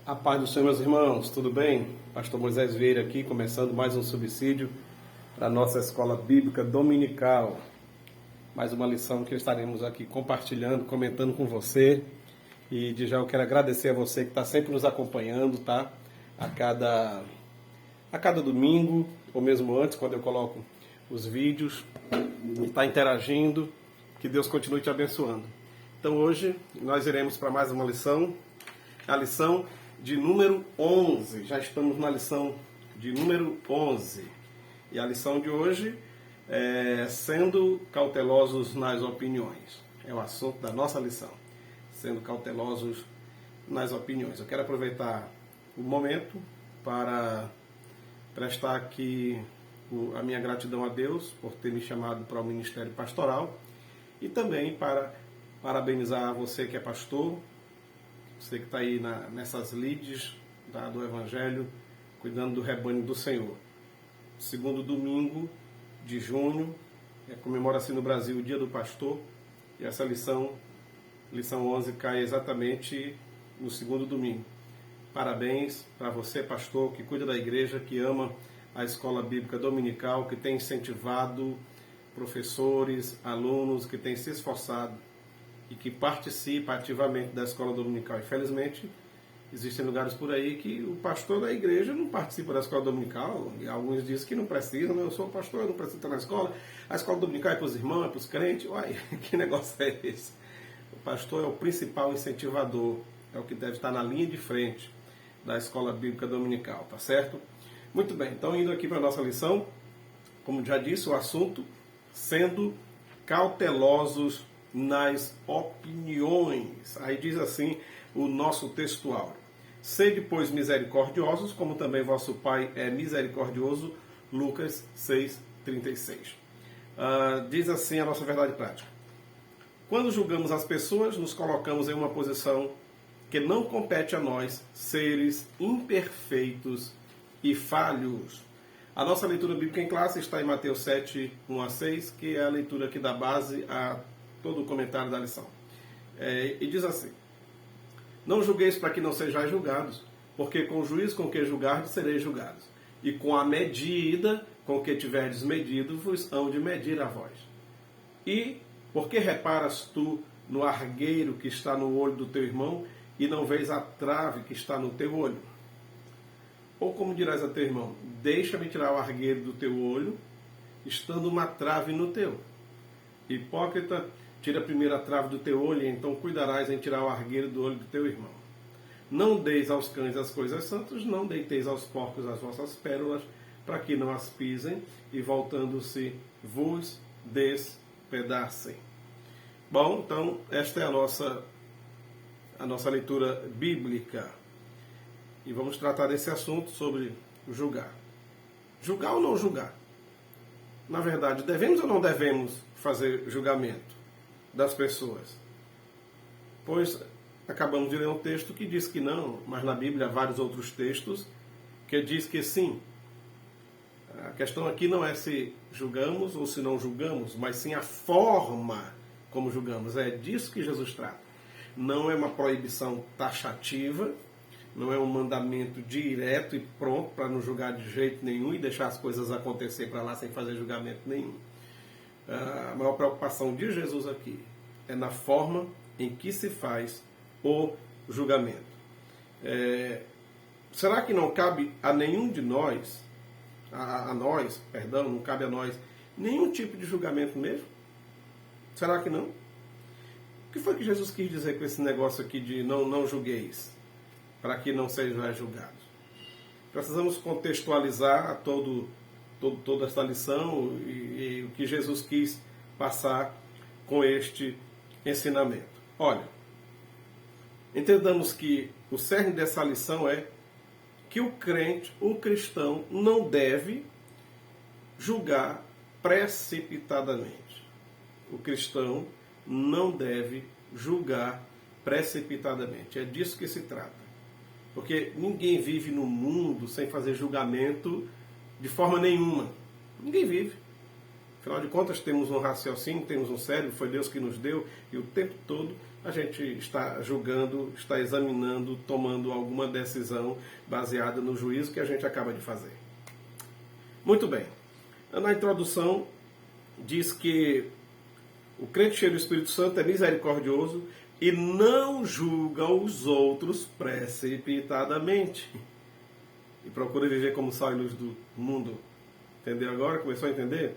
A paz do Senhor, meus irmãos, tudo bem? Pastor Moisés Vieira aqui, começando mais um subsídio para a nossa escola bíblica dominical. Mais uma lição que estaremos aqui compartilhando, comentando com você. E de já eu quero agradecer a você que está sempre nos acompanhando, tá? A cada domingo, ou mesmo antes, quando eu coloco os vídeos, está interagindo. Que Deus continue te abençoando. Então hoje nós iremos para mais uma lição, a lição de número 11. Já estamos na lição de número 11. E a lição de hoje é sendo cautelosos nas opiniões. É o assunto da nossa lição. Sendo cautelosos nas opiniões. Eu quero aproveitar o momento para prestar aqui a minha gratidão a Deus por ter me chamado para o ministério pastoral e também para parabenizar você que é pastor, você que está aí nessas lides do Evangelho, cuidando do rebanho do Senhor. Segundo domingo de junho, comemora-se no Brasil o Dia do Pastor, e essa lição 11, cai exatamente no segundo domingo. Parabéns para você, pastor, que cuida da igreja, que ama a escola bíblica dominical, que tem incentivado professores, alunos, que tem se esforçado e que participa ativamente da escola dominical. Infelizmente, existem lugares por aí que o pastor da igreja não participa da escola dominical, e alguns dizem que não precisam, eu sou pastor, eu não preciso estar na escola, a escola dominical é para os irmãos, é para os crentes. Uai, que negócio é esse? O pastor é o principal incentivador, é o que deve estar na linha de frente da escola bíblica dominical, tá certo? Muito bem, então indo aqui para a nossa lição, como já disse, o assunto sendo cautelosos nas opiniões. Aí diz assim o nosso textual: sede, pois, misericordiosos, como também vosso Pai é misericordioso. Lucas 6,36. Diz assim a nossa verdade prática: quando julgamos as pessoas, nos colocamos em uma posição que não compete a nós, seres imperfeitos e falhos. A nossa leitura bíblica em classe está em Mateus 7, 1 a 6, que é a leitura que dá base a todo o comentário da lição. E diz assim: não julgueis para que não sejais julgados, porque com o juízo com que julgardes sereis julgados, e com a medida com que tiverdes medido, vos hão de medir a vós. E por que reparas tu no argueiro que está no olho do teu irmão, e não vês a trave que está no teu olho? Ou como dirás a teu irmão: deixa-me tirar o argueiro do teu olho, estando uma trave no teu? Hipócrita, tira primeiro a trave do teu olho, e então cuidarás em tirar o argueiro do olho do teu irmão. Não deis aos cães as coisas santas, não deiteis aos porcos as vossas pérolas, para que não as pisem, e voltando-se vos despedacem. Bom, então esta é a nossa leitura bíblica. E vamos tratar desse assunto sobre julgar. Julgar ou não julgar? Na verdade, devemos ou não devemos fazer julgamento das pessoas? Pois acabamos de ler um texto que diz que não, mas na Bíblia há vários outros textos que diz que sim. A questão aqui não é se julgamos ou se não julgamos, mas sim a forma como julgamos. É disso que Jesus trata. Não é uma proibição taxativa, não é um mandamento direto e pronto para não julgar de jeito nenhum e deixar as coisas acontecer para lá sem fazer julgamento nenhum. A maior preocupação de Jesus aqui é na forma em que se faz o julgamento. Será que não cabe a nenhum de nós, não cabe a nós nenhum tipo de julgamento mesmo? Será que não? O que foi que Jesus quis dizer com esse negócio aqui de não julgueis, para que não sejam julgados? Precisamos contextualizar toda esta lição e o que Jesus quis passar com este ensinamento. Olha, entendamos que o cerne dessa lição é que o crente, o cristão, não deve julgar precipitadamente. O cristão não deve julgar precipitadamente. É disso que se trata. Porque ninguém vive no mundo sem fazer julgamento de forma nenhuma. Ninguém vive. Afinal de contas, temos um raciocínio, temos um cérebro, foi Deus que nos deu, e o tempo todo a gente está julgando, está examinando, tomando alguma decisão baseada no juízo que a gente acaba de fazer. Muito bem. Na introdução, diz que o crente cheio do Espírito Santo é misericordioso e não julga os outros precipitadamente. E procura viver como sal e luz do mundo. Entendeu agora? Começou a entender?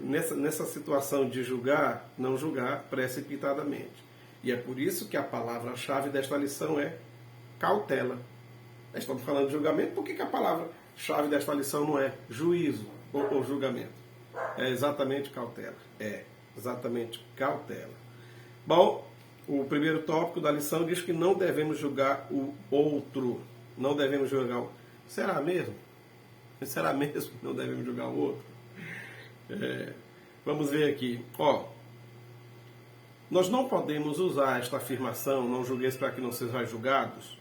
Nessa situação de julgar, não julgar precipitadamente. E é por isso que a palavra-chave desta lição é cautela. Nós estamos falando de julgamento, por que a palavra-chave desta lição não é juízo ou julgamento? É exatamente cautela. É exatamente cautela. Bom, o primeiro tópico da lição diz que não devemos julgar o outro. Não devemos julgar o... Será mesmo? Será mesmo que não devemos julgar o outro? Vamos ver aqui. Nós não podemos usar esta afirmação, não julgueis para que não sejais julgados,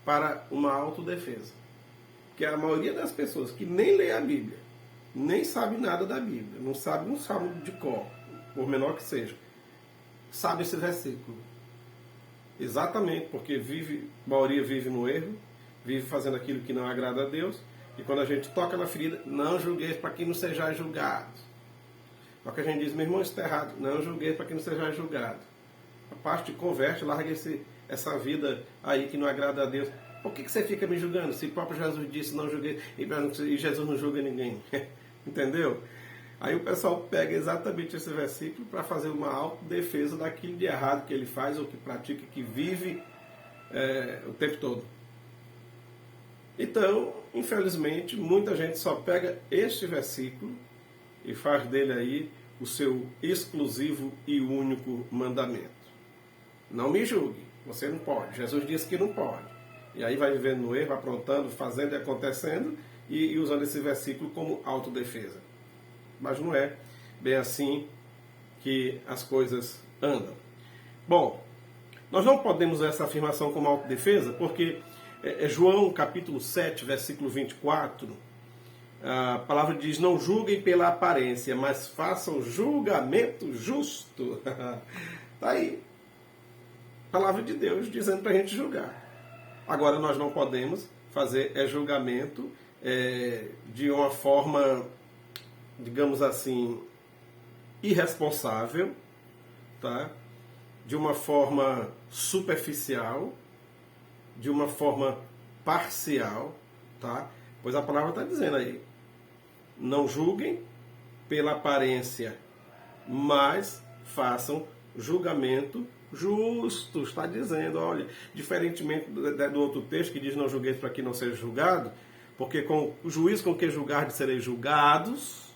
para uma autodefesa. Porque a maioria das pessoas que nem lê a Bíblia, nem sabe nada da Bíblia, não sabe um salmo de cor, por menor que seja, sabe esse versículo. Exatamente, porque a maioria vive no erro, vive fazendo aquilo que não agrada a Deus, e quando a gente toca na ferida, não julgueis para que não sejais julgados. Só que a gente diz, meu irmão, isso está errado, não julgueis para que não sejais julgados. A parte converte, larga essa vida aí que não agrada a Deus. Por que você fica me julgando? Se o próprio Jesus disse, não julguei, e Jesus não julga ninguém. Entendeu? Aí o pessoal pega exatamente esse versículo para fazer uma autodefesa daquilo de errado que ele faz, ou que pratica, que vive o tempo todo. Então, infelizmente, muita gente só pega este versículo e faz dele aí o seu exclusivo e único mandamento. Não me julgue, você não pode. Jesus disse que não pode. E aí vai vivendo no erro, aprontando, fazendo e acontecendo, e usando esse versículo como autodefesa. Mas não é bem assim que as coisas andam. Bom, nós não podemos usar essa afirmação como autodefesa, porque João capítulo 7, versículo 24, a palavra diz, não julguem pela aparência, mas façam julgamento justo. Está aí. Palavra de Deus dizendo para a gente julgar. Agora nós não podemos fazer julgamento de uma forma, digamos assim, irresponsável, tá? De uma forma superficial, de uma forma parcial, tá? Pois a palavra está dizendo aí, não julguem pela aparência, mas façam julgamento justo. Está dizendo, olha, diferentemente do outro texto que diz não julgueis para que não seja julgado, porque com o juízo com que julgardes sereis julgados,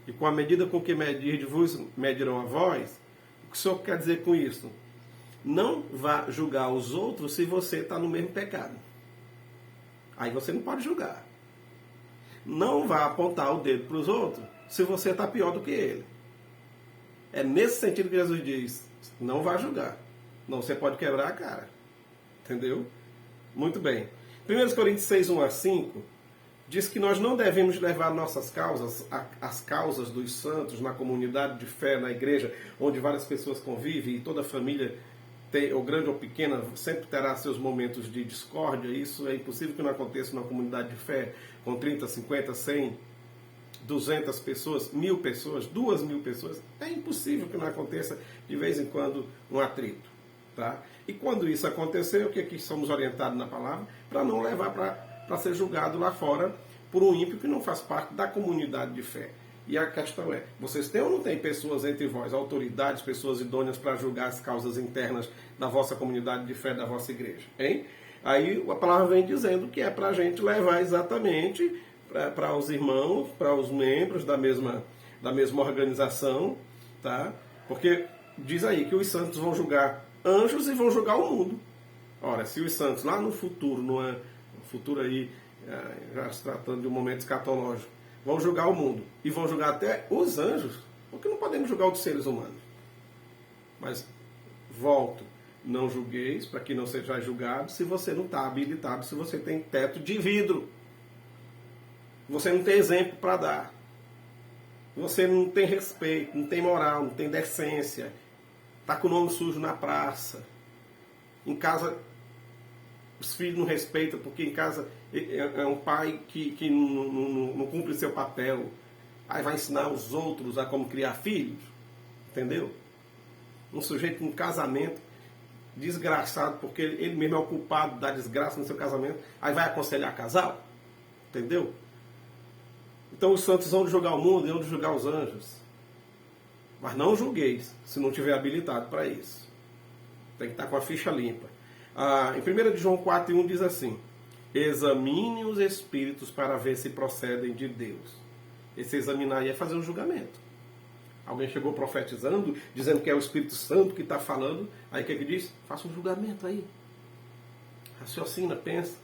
e com a medida com que medirdes vos medirão a vós. O que o Senhor quer dizer com isso? Não vá julgar os outros se você está no mesmo pecado. Aí você não pode julgar. Não vá apontar o dedo para os outros se você está pior do que ele. É nesse sentido que Jesus diz, não vá julgar. Não, você pode quebrar a cara. Entendeu? Muito bem. 1 Coríntios 6, 1 a 5, diz que nós não devemos levar nossas causas, as causas dos santos, na comunidade de fé, na igreja, onde várias pessoas convivem e toda a família, ou grande ou pequena, sempre terá seus momentos de discórdia. Isso é impossível que não aconteça numa comunidade de fé com 30, 50, 100, 200 pessoas, 1000 pessoas, 2000 pessoas. É impossível que não aconteça de vez em quando um atrito. Tá? E quando isso acontecer, o que é que somos orientados na palavra? Para não levar para ser julgado lá fora por um ímpio que não faz parte da comunidade de fé. E a questão é, vocês têm ou não têm pessoas entre vós, autoridades, pessoas idôneas para julgar as causas internas da vossa comunidade de fé, da vossa igreja? Hein? Aí a palavra vem dizendo que é para a gente levar exatamente para os irmãos, para os membros da mesma organização, tá? Porque diz aí que os santos vão julgar anjos e vão julgar o mundo. Ora, se os santos lá no futuro, aí, já se tratando de um momento escatológico, vão julgar o mundo e vão julgar até os anjos, porque não podemos julgar os seres humanos. Mas, volto, não julgueis para que não seja julgado se você não está habilitado, se você tem teto de vidro. Você não tem exemplo para dar. Você não tem respeito, não tem moral, não tem decência. Está com o nome sujo na praça. Em casa, os filhos não respeitam, porque em casa é um pai que não cumpre seu papel. Aí vai ensinar os outros a como criar filhos. Entendeu? Um sujeito com casamento desgraçado, porque ele mesmo é o culpado da desgraça no seu casamento. Aí vai aconselhar casal. Entendeu? Então os santos vão julgar o mundo e vão julgar os anjos. Mas não julgueis, se não tiver habilitado para isso. Tem que estar com a ficha limpa. Em 1 de João 4:1 diz assim: examine os espíritos para ver se procedem de Deus. Esse examinar aí é fazer um julgamento. Alguém chegou profetizando, dizendo que é o Espírito Santo que está falando. Aí o que ele diz? Faça um julgamento aí. Raciocina, pensa.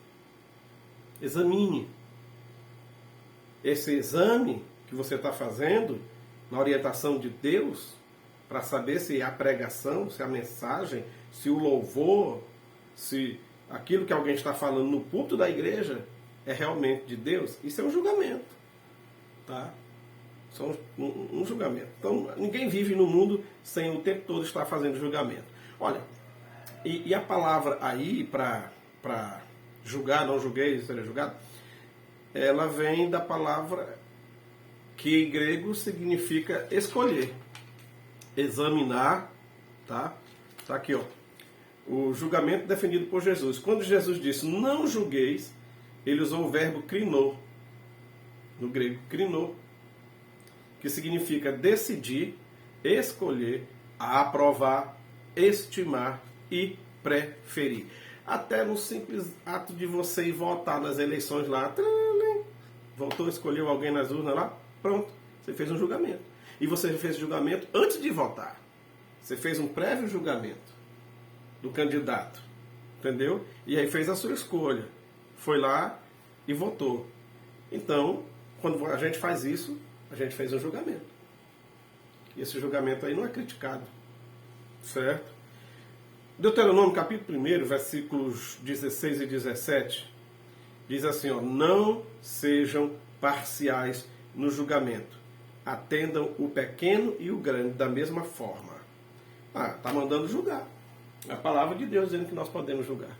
Examine. Esse exame que você está fazendo na orientação de Deus, para saber se a pregação, se a mensagem, se o louvor, se aquilo que alguém está falando no púlpito da igreja é realmente de Deus, isso é um julgamento. Tá? Isso é um julgamento. Então, ninguém vive no mundo sem o tempo todo estar fazendo julgamento. Olha, e a palavra aí para julgar, não julguei, será julgado, ela vem da palavra que em grego significa escolher, examinar, tá? Tá aqui, ó. O julgamento definido por Jesus. Quando Jesus disse, não julgueis, ele usou o verbo krinou, no grego, krinou, que significa decidir, escolher, aprovar, estimar e preferir. Até no simples ato de você ir votar nas eleições lá, votou, escolheu alguém nas urnas lá, pronto, você fez um julgamento. E você fez o julgamento antes de votar. Você fez um prévio julgamento do candidato, entendeu? E aí fez a sua escolha. Foi lá e votou. Então, quando a gente faz isso, a gente fez um julgamento. E esse julgamento aí não é criticado. Certo? Deuteronômio capítulo 1, versículos 16 e 17, diz assim, ó, não sejam parciais no julgamento. Atendam o pequeno e o grande da mesma forma. Está mandando julgar. É a palavra de Deus dizendo que nós podemos julgar.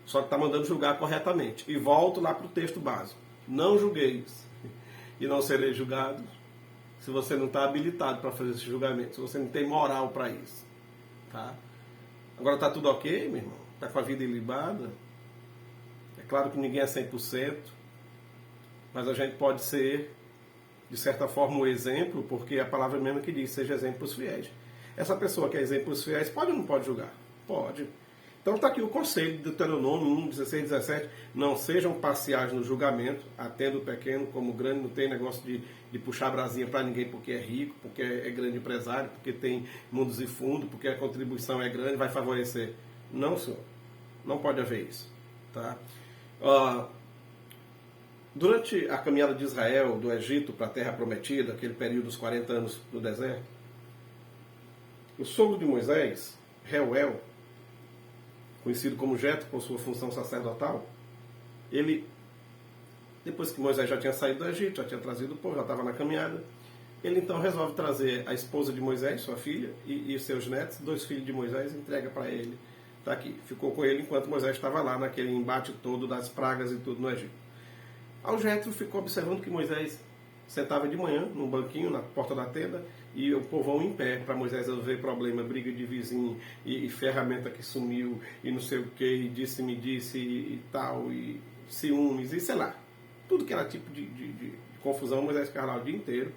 Só que está mandando julgar corretamente. E volto lá para o texto básico. Não julgueis e não sereis julgados se você não está habilitado para fazer esse julgamento. Se você não tem moral para isso. Tá? Agora está tudo ok, meu irmão? Está com a vida ilibada? É claro que ninguém é 100%. Mas a gente pode ser, de certa forma, um exemplo, porque a palavra mesmo que diz, seja exemplos fiéis. Essa pessoa que é exemplos fiéis pode ou não pode julgar? Pode. Então está aqui o conselho de Deuteronômio 1, 16, 17. Não sejam parciais no julgamento, atendo o pequeno como o grande, não tem negócio de puxar a brasinha para ninguém porque é rico, porque é grande empresário, porque tem mundos e fundos, porque a contribuição é grande, vai favorecer. Não, senhor. Não pode haver isso. Tá? Durante a caminhada de Israel, do Egito para a Terra Prometida, aquele período dos 40 anos no deserto, o sogro de Moisés, Reuel, conhecido como Jetro por sua função sacerdotal, ele, depois que Moisés já tinha saído do Egito, já tinha trazido o povo, já estava na caminhada, ele então resolve trazer a esposa de Moisés, sua filha, e seus netos, 2 filhos de Moisés, e entrega para ele. Está aqui, ficou com ele enquanto Moisés estava lá, naquele embate todo das pragas e tudo no Egito. Ao Jetro ficou observando que Moisés sentava de manhã num banquinho na porta da tenda e o povão em pé para Moisés resolver problema, briga de vizinho e ferramenta que sumiu e não sei o que, e disse-me disse e tal, e ciúmes e sei lá. Tudo que era tipo de confusão, Moisés ficava lá o dia inteiro.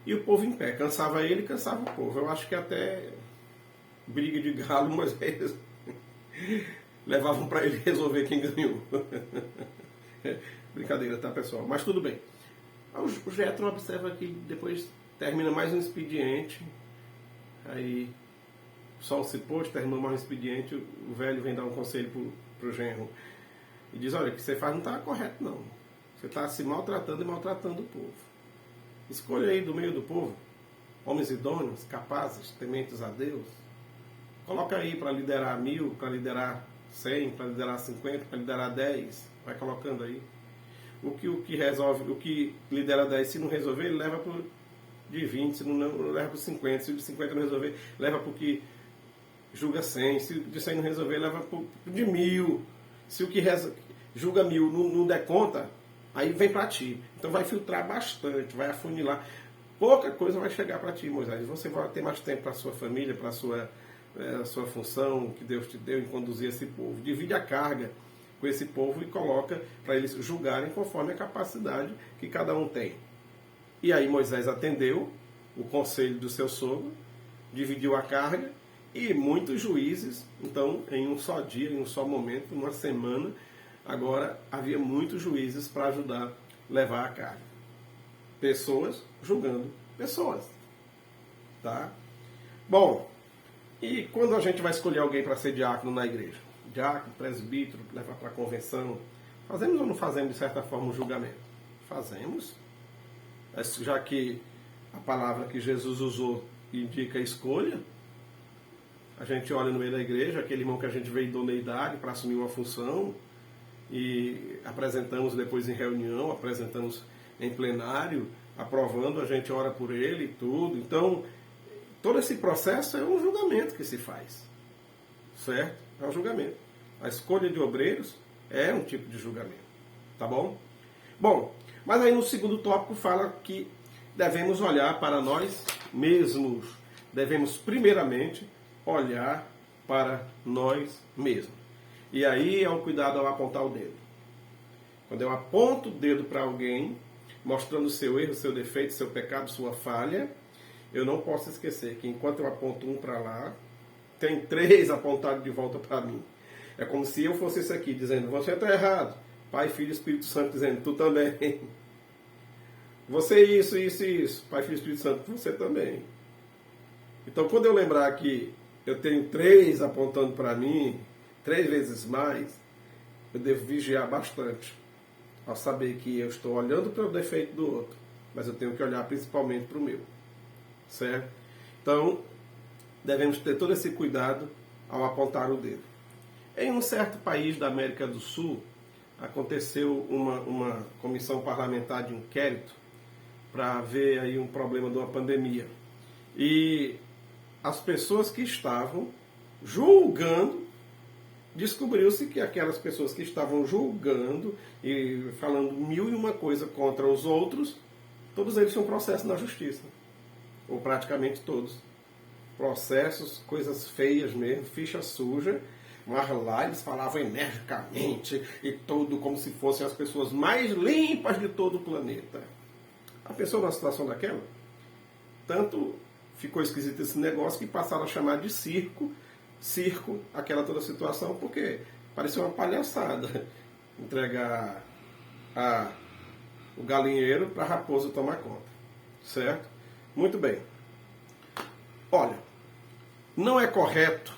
E o povo em pé, cansava ele e cansava o povo. Eu acho que até briga de galo Moisés levavam para ele resolver quem ganhou. Brincadeira, tá, pessoal? Mas tudo bem. O Jetro observa que depois termina mais um expediente. Aí o sol se pôs, terminou mais um expediente. O velho vem dar um conselho pro genro. E diz, olha, o que você faz não está correto, não. Você está se maltratando e maltratando o povo. Escolha aí do meio do povo homens idôneos, capazes, tementes a Deus. Coloca aí para liderar 1000, para liderar 100, para liderar 50, para liderar 10. Vai colocando aí. O que resolve, o que lidera 10, se não resolver, ele leva para de 20, se não leva para 50, se de 50 não resolver, leva para o que julga 100, se de 100 não resolver, leva para de 1000, se o que julga 1000 não der conta, aí vem para ti. Então vai filtrar bastante, vai afunilar. Pouca coisa vai chegar para ti, Moisés. Você vai ter mais tempo para a sua família, para a sua função que Deus te deu em conduzir esse povo. Divide a carga com esse povo e coloca para eles julgarem conforme a capacidade que cada um tem. E aí Moisés atendeu o conselho do seu sogro, dividiu a carga, e muitos juízes, então, em um só dia, em um só momento, uma semana, agora havia muitos juízes para ajudar a levar a carga. Pessoas julgando pessoas. Tá? Bom, e quando a gente vai escolher alguém para ser diácono na igreja? Diácono, presbítero, levar para a convenção, fazemos ou não fazemos, de certa forma, um julgamento? Fazemos. Já que a palavra que Jesus usou indica a escolha, a gente olha no meio da igreja, aquele irmão que a gente vê idoneidade para assumir uma função, e apresentamos depois em reunião, apresentamos em plenário, aprovando, a gente ora por ele e tudo. Então, todo esse processo é um julgamento que se faz. Certo? É um julgamento. A escolha de obreiros é um tipo de julgamento. Tá bom? Bom, mas aí no segundo tópico fala que devemos olhar para nós mesmos. Devemos primeiramente olhar para nós mesmos. E aí é o cuidado ao apontar o dedo. Quando eu aponto o dedo para alguém, mostrando o seu erro, seu defeito, seu pecado, sua falha, eu não posso esquecer que enquanto eu aponto um para lá, tem 3 apontados de volta para mim. É como se eu fosse esse aqui, dizendo, você está errado. Pai, Filho e Espírito Santo dizendo, tu também. Você isso, isso e isso. Pai, Filho e Espírito Santo, você também. Então, quando eu lembrar que eu tenho 3 apontando para mim, 3 vezes mais, eu devo vigiar bastante. Ao saber que eu estou olhando para o defeito do outro, mas eu tenho que olhar principalmente para o meu. Certo? Então, devemos ter todo esse cuidado ao apontar o dedo. Em um certo país da América do Sul, aconteceu uma comissão parlamentar de inquérito para ver aí um problema de uma pandemia. E as pessoas que estavam julgando, descobriu-se que aquelas pessoas que estavam julgando e falando 1001 coisa contra os outros, todos eles tinham processo na justiça. Ou praticamente todos. Processos, coisas feias mesmo, ficha suja, mas lá eles falavam energicamente e tudo como se fossem as pessoas mais limpas de todo o planeta. A pessoa numa situação daquela, tanto ficou esquisito esse negócio que passaram a chamar de circo, aquela toda situação, porque parecia uma palhaçada entregar o galinheiro para a raposa tomar conta. Certo? Muito bem. Olha, não é correto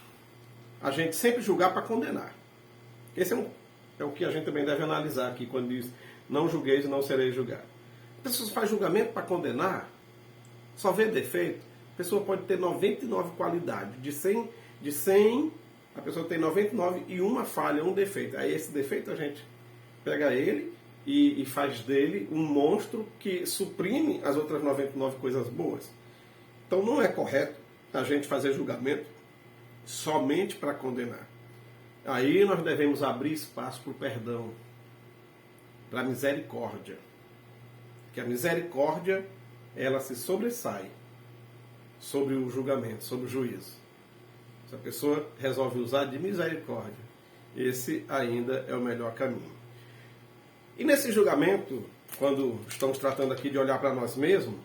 a gente sempre julgar para condenar. Esse é o que a gente também deve analisar aqui quando diz não julgueis e não sereis julgados. A pessoa faz julgamento para condenar, só vê defeito. A pessoa pode ter 99 qualidades. De 100, a pessoa tem 99 e uma falha, um defeito. Aí esse defeito a gente pega ele e faz dele um monstro que suprime as outras 99 coisas boas. Então não é correto a gente fazer julgamento somente para condenar. Aí nós devemos abrir espaço para o perdão, para a misericórdia. Que a misericórdia, ela se sobressai sobre o julgamento, sobre o juízo. Se a pessoa resolve usar de misericórdia, esse ainda é o melhor caminho. E nesse julgamento, quando estamos tratando aqui de olhar para nós mesmos,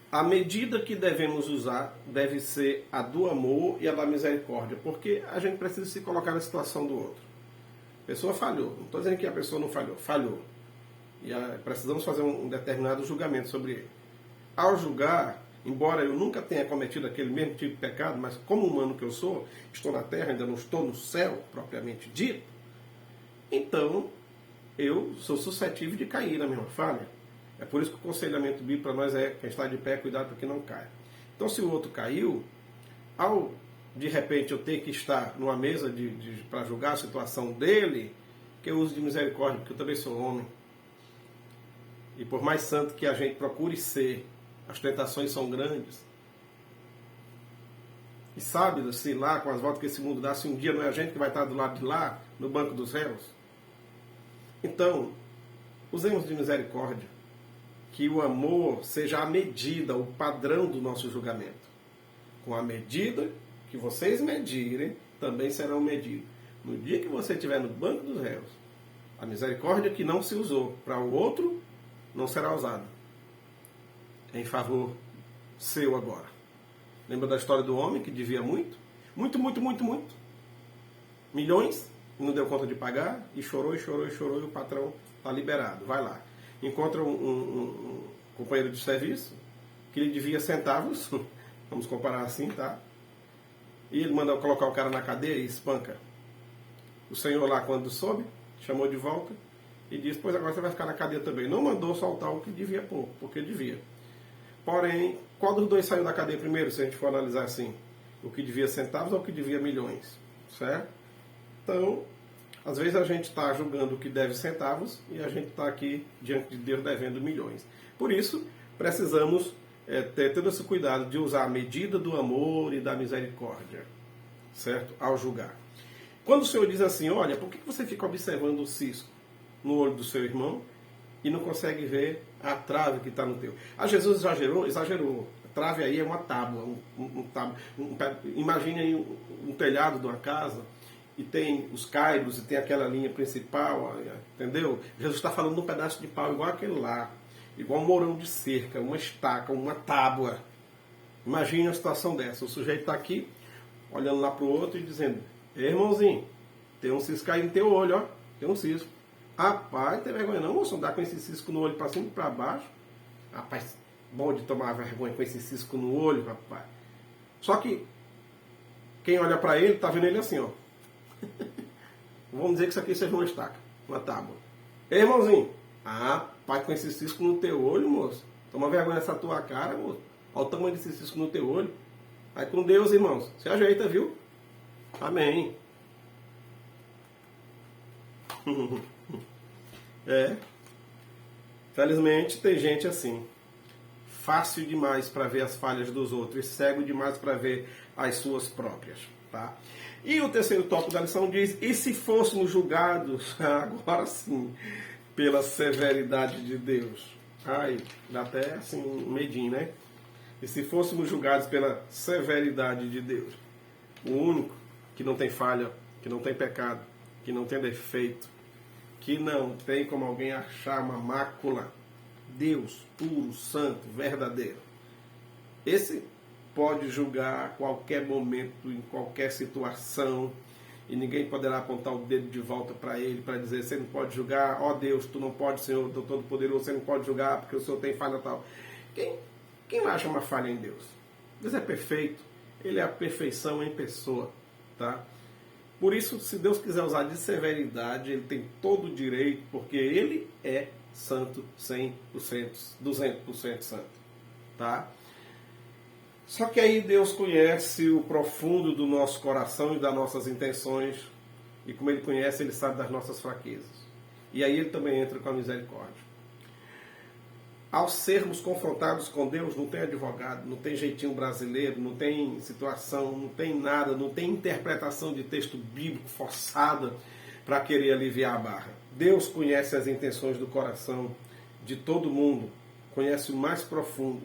a medida que devemos usar deve ser a do amor e a da misericórdia, porque a gente precisa se colocar na situação do outro. A pessoa falhou, não estou dizendo que a pessoa não falhou, falhou. E precisamos fazer um determinado julgamento sobre ele. Ao julgar, embora eu nunca tenha cometido aquele mesmo tipo de pecado, mas como humano que eu sou, estou na terra, ainda não estou no céu, propriamente dito, então eu sou suscetível de cair na mesma falha. É por isso que o aconselhamento bíblico para nós é quem está de pé, cuidado para que não caia. Então, se o outro caiu, ao de repente eu ter que estar numa mesa para julgar a situação dele, que eu uso de misericórdia, porque eu também sou homem. E por mais santo que a gente procure ser, as tentações são grandes. E sabe, se lá, com as voltas que esse mundo dá, se um dia não é a gente que vai estar do lado de lá, no banco dos réus. Então, usemos de misericórdia, que o amor seja a medida, o padrão do nosso julgamento. Com a medida que vocês medirem, também serão medidos. No dia que você estiver no banco dos réus, a misericórdia que não se usou para o outro, não será usada em favor seu agora. Lembra da história do homem que devia muito? Muito, muito, muito, muito. Milhões, e não deu conta de pagar, e chorou, e chorou, e chorou, e o patrão está liberado. Vai lá. Encontra um companheiro de serviço que lhe devia centavos, vamos comparar assim, tá? E ele manda colocar o cara na cadeia e espanca. O senhor lá, quando soube, chamou de volta e disse, pois agora você vai ficar na cadeia também. Não mandou soltar o que devia pôr, porque devia. Porém, qual dos dois saiu da cadeia primeiro, se a gente for analisar assim? O que devia centavos ou o que devia milhões? Certo? Então, às vezes a gente está julgando o que deve centavos e a gente está aqui diante de Deus devendo milhões. Por isso, precisamos ter todo esse cuidado de usar a medida do amor e da misericórdia, certo? Ao julgar. Quando o Senhor diz assim, olha, por que você fica observando o cisco no olho do seu irmão e não consegue ver a trave que está no teu? Jesus exagerou. A trave aí é uma tábua. Imagine aí um telhado de uma casa e tem os caibros e tem aquela linha principal, entendeu? Jesus está falando de um pedaço de pau igual aquele lá, igual um mourão de cerca, uma estaca, uma tábua. Imagine a situação dessa. O sujeito está aqui, olhando lá para o outro e dizendo, irmãozinho, tem um cisco aí no teu olho, ó. Tem um cisco. Rapaz, tem vergonha não, moço, andar com esse cisco no olho para cima e para baixo. Rapaz, bom de tomar vergonha com esse cisco no olho, rapaz. Só que, quem olha para ele, tá vendo ele assim, ó. Vamos dizer que isso aqui seja uma estaca, uma tábua. Ei, irmãozinho, rapaz, com esse cisco no teu olho, moço. Toma vergonha nessa tua cara, moço. Olha o tamanho desse cisco no teu olho. Vai com Deus, irmãos. Se ajeita, viu? Amém. Felizmente tem gente assim. Fácil demais para ver as falhas dos outros e cego demais para ver as suas próprias. Tá? E o terceiro tópico da lição diz, e se fôssemos julgados, agora sim, pela severidade de Deus? Ai, dá até assim um medinho, né? E se fôssemos julgados pela severidade de Deus? O único que não tem falha, que não tem pecado, que não tem defeito, que não tem como alguém achar uma mácula, Deus puro, santo, verdadeiro. Esse pode julgar a qualquer momento, em qualquer situação, e ninguém poderá apontar o dedo de volta para ele, para dizer, você não pode julgar, ó Deus, tu não pode, Senhor Todo-Poderoso, você não pode julgar porque o Senhor tem falha tal. Quem acha uma falha em Deus? Deus é perfeito, Ele é a perfeição em pessoa. Tá? Por isso, se Deus quiser usar de severidade, Ele tem todo o direito, porque Ele é santo, 100%, 200% santo. Tá? Só que aí Deus conhece o profundo do nosso coração e das nossas intenções, e como Ele conhece, Ele sabe das nossas fraquezas. E aí Ele também entra com a misericórdia. Ao sermos confrontados com Deus, não tem advogado, não tem jeitinho brasileiro, não tem situação, não tem nada, não tem interpretação de texto bíblico forçada para querer aliviar a barra. Deus conhece as intenções do coração de todo mundo, conhece o mais profundo.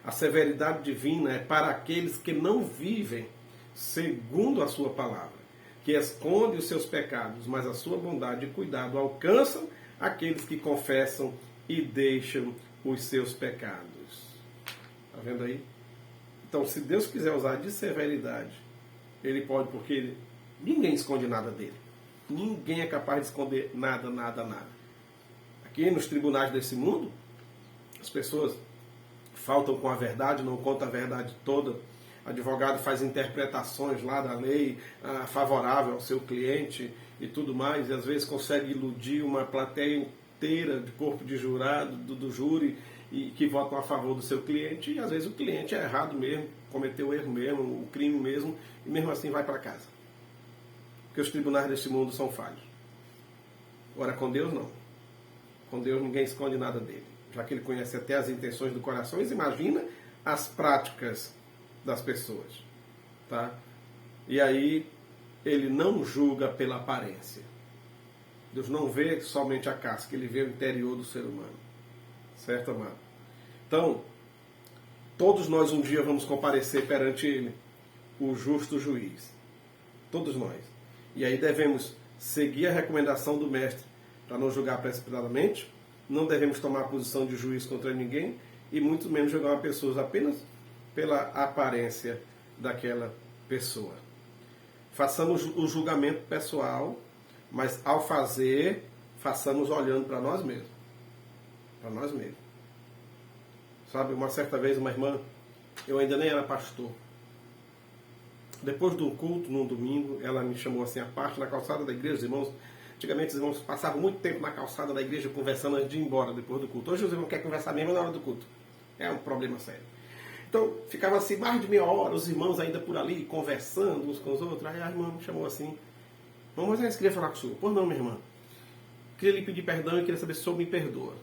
A severidade divina é para aqueles que não vivem segundo a sua palavra, que esconde os seus pecados, mas a sua bondade e cuidado alcançam aqueles que confessam e deixam os seus pecados. Está vendo aí? Então, se Deus quiser usar de severidade, Ele pode, porque ninguém esconde nada dele. Ninguém é capaz de esconder nada, nada, nada. Aqui nos tribunais desse mundo, as pessoas faltam com a verdade, não contam a verdade toda. O advogado faz interpretações lá da lei favorável ao seu cliente e tudo mais, e às vezes consegue iludir uma plateia inteira de corpo de jurado, do júri, e que votam a favor do seu cliente, e às vezes o cliente é errado mesmo, cometeu o erro mesmo, o crime mesmo, e mesmo assim vai para casa. Porque os tribunais deste mundo são falhos. Ora, com Deus não. Com Deus ninguém esconde nada dele. já que ele conhece até as intenções do coração, imagina as práticas das pessoas, tá? E aí ele não julga pela aparência. Deus não vê somente a casca, ele vê o interior do ser humano. Certo, amado? Então, todos nós um dia vamos comparecer perante ele, o justo juiz. Todos nós. E aí devemos seguir a recomendação do mestre para não julgar precipitadamente, não devemos tomar posição de juiz contra ninguém e muito menos julgar uma pessoa apenas pela aparência daquela pessoa. Façamos o julgamento pessoal, mas ao fazer, façamos olhando para nós mesmos. Para nós mesmos. Sabe, uma certa vez uma irmã, eu ainda nem era pastor. Depois de um culto, num domingo, ela me chamou assim à parte na calçada da igreja. Os irmãos, antigamente os irmãos passavam muito tempo na calçada da igreja conversando antes de ir embora depois do culto. Hoje os irmãos querem conversar mesmo na hora do culto. É um problema sério. Então, ficava assim mais de meia hora, os irmãos ainda por ali, conversando uns com os outros. Aí a irmã me chamou assim, irmão Moisés, queria falar com o senhor. Pois não, minha irmã. Queria lhe pedir perdão e queria saber se o senhor me perdoa.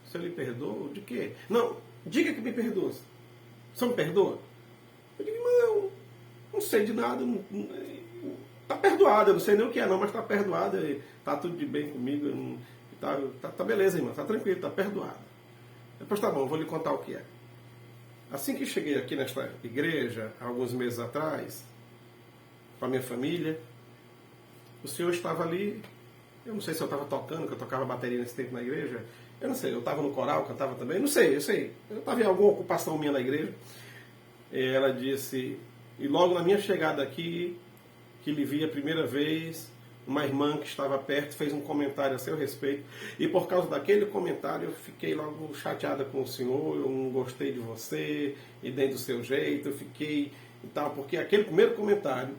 Se eu lhe perdoo, de quê? Não, diga que me perdoa. O senhor me perdoa? Eu digo, não sei de nada. Está perdoada, eu não sei nem o que é não, mas está perdoada. Está tudo de bem comigo. Tá beleza, irmã, está tranquilo, está perdoada. Depois tá bom, vou lhe contar o que é. Assim que cheguei aqui nesta igreja, alguns meses atrás, com a minha família, o senhor estava ali, eu não sei se eu estava tocando, que eu tocava bateria nesse tempo na igreja, eu não sei, eu estava no coral, cantava também, não sei, eu estava em alguma ocupação minha na igreja, e ela disse, e logo na minha chegada aqui, que lhe vi a primeira vez, uma irmã que estava perto fez um comentário a seu respeito, e por causa daquele comentário eu fiquei logo chateada com o senhor, eu não gostei de você, e nem do seu jeito, eu fiquei e tal, porque aquele primeiro comentário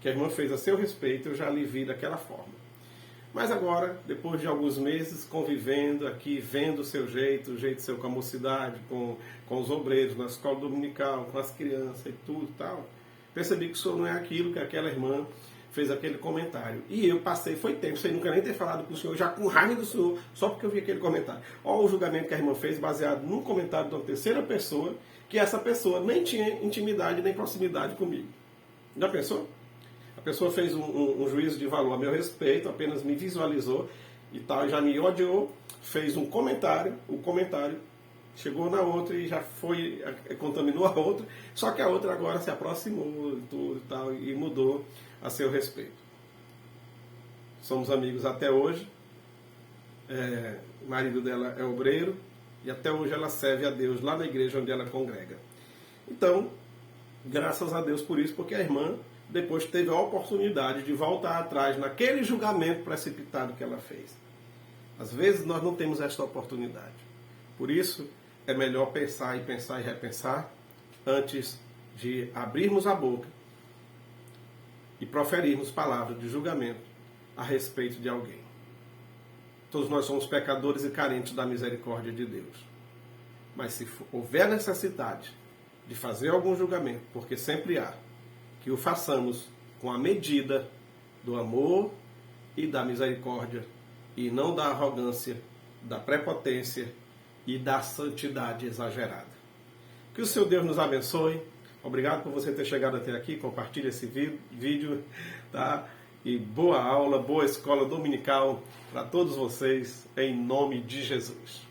que a irmã fez a seu respeito, eu já lhe vi daquela forma. Mas agora, depois de alguns meses convivendo aqui, vendo o seu jeito, o jeito seu com a mocidade, com os obreiros, na escola dominical, com as crianças e tudo e tal, percebi que o senhor não é aquilo que aquela irmã fez aquele comentário. E eu passei, foi tempo, sem nunca nem ter falado com o senhor, já com raiva do senhor, só porque eu vi aquele comentário. Olha o julgamento que a irmã fez, baseado num comentário de uma terceira pessoa, que essa pessoa nem tinha intimidade nem proximidade comigo. Já pensou? A pessoa fez um juízo de valor a meu respeito, apenas me visualizou e tal, já me odiou, fez um comentário, o comentário chegou na outra e já foi, contaminou a outra, só que a outra agora se aproximou e tudo e tal, e mudou a seu respeito. Somos amigos até hoje, o marido dela é obreiro, e até hoje ela serve a Deus lá na igreja onde ela congrega. Então, graças a Deus por isso, porque a irmã depois teve a oportunidade de voltar atrás naquele julgamento precipitado que ela fez. Às vezes nós não temos esta oportunidade. Por isso, é melhor pensar e pensar e repensar antes de abrirmos a boca e proferirmos palavras de julgamento a respeito de alguém. Todos nós somos pecadores e carentes da misericórdia de Deus. Mas se houver necessidade de fazer algum julgamento, porque sempre há, que o façamos com a medida do amor e da misericórdia, e não da arrogância, da prepotência e da santidade exagerada. Que o seu Deus nos abençoe. Obrigado por você ter chegado até aqui. Compartilhe esse vídeo, tá? E boa aula, boa escola dominical para todos vocês, em nome de Jesus.